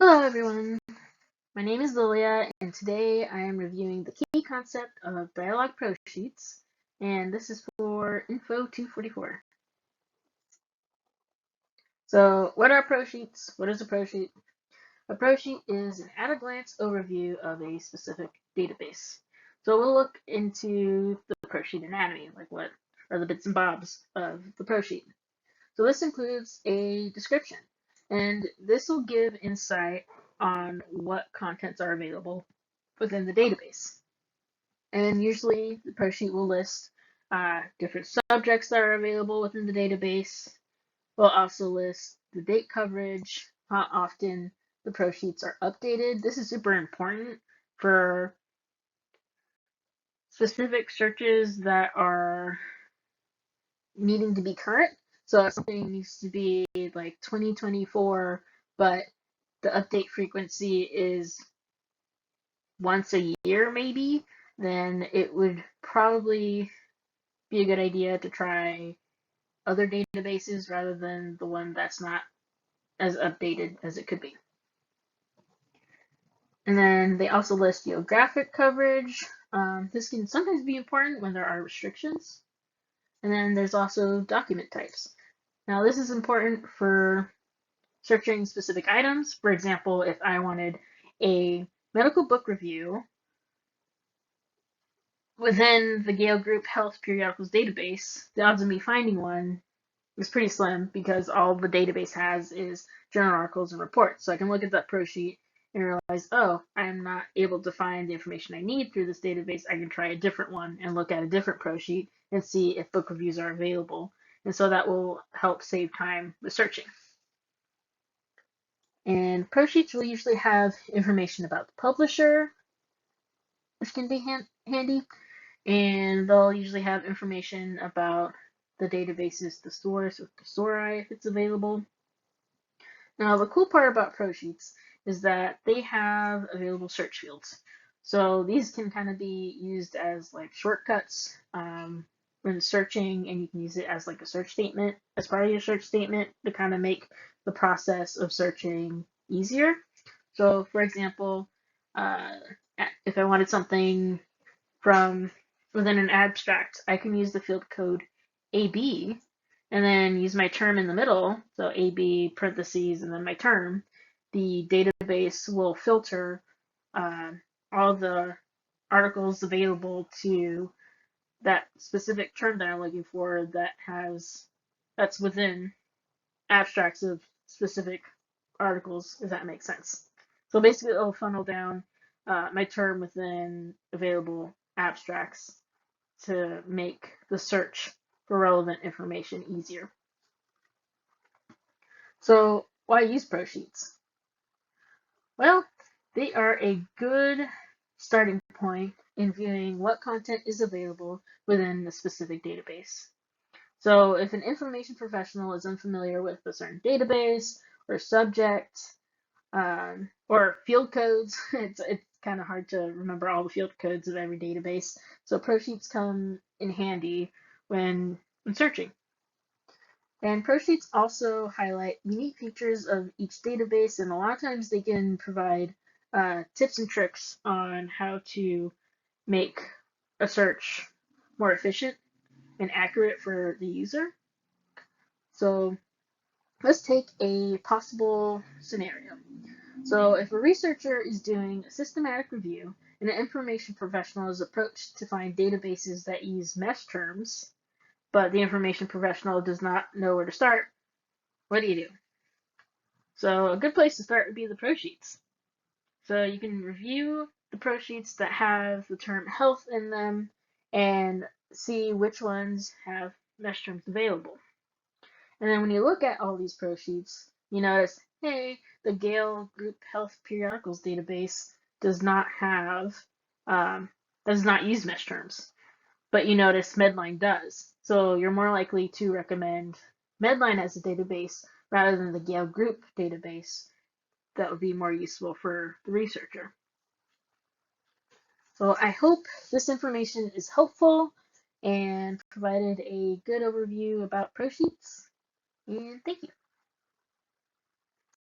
Hello everyone, my name is Lilia and today I am reviewing the key concept of Dialog Prosheets, and this is for Info 244. So what are prosheets? What is a prosheet? A prosheet is an at-a-glance overview of a specific database. So we'll look into the prosheet anatomy, like what are the bits and bobs of the prosheet. So this includes a description, and this will give insight on what contents are available within the database. And usually the prosheet will list different subjects that are available within the database. We'll also list the date coverage, how often the prosheets are updated. This is super important for specific searches that are needing to be current. So if something needs to be like 2024, but the update frequency is once a year maybe, then it would probably be a good idea to try other databases rather than the one that's not as updated as it could be. And then they also list geographic coverage. This can sometimes be important when there are restrictions. And then there's also document types. Now this is important for searching specific items. For example, if I wanted a medical book review within the Gale Group Health Periodicals database, the odds of me finding one is pretty slim because all the database has is journal articles and reports. So I can look at that prosheet and realize, oh, I'm not able to find the information I need through this database. I can try a different one and look at a different prosheet and see if book reviews are available. And so that will help save time with searching. And prosheets will usually have information about the publisher, which can be handy, and they'll usually have information about the database's thesaurus or thesauri if it's available. Now, the cool part about prosheets is that they have available search fields. So these can kind of be used as like shortcuts when searching, and you can use it as like a search statement, as part of your search statement to kind of make the process of searching easier. So for example, if I wanted something from within an abstract, I can use the field code AB and then use my term in the middle, so AB parentheses and then my term. The database will filter all the articles available to that specific term that I'm looking for that's within abstracts of specific articles, if that makes sense. So basically it'll funnel down my term within available abstracts to make the search for relevant information easier. So why use prosheets? Well, they are a good starting point in viewing what content is available within a specific database. So if an information professional is unfamiliar with a certain database or subject or field codes, it's kind of hard to remember all the field codes of every database. So prosheets come in handy when searching. And prosheets also highlight unique features of each database, and a lot of times they can provide tips and tricks on how to make a search more efficient and accurate for the user. So let's take a possible scenario. So if a researcher is doing a systematic review and an information professional is approached to find databases that use mesh terms, but the information professional does not know where to start, what do you do? So a good place to start would be the prosheets. So you can review the prosheets that have the term health in them and see which ones have mesh terms available. And then when you look at all these prosheets, you notice, hey, the Gale Group Health Periodicals database does not use mesh terms. But you notice Medline does. So you're more likely to recommend Medline as a database rather than the Gale Group database. That would be more useful for the researcher. So I hope this information is helpful and provided a good overview about prosheets. And thank you.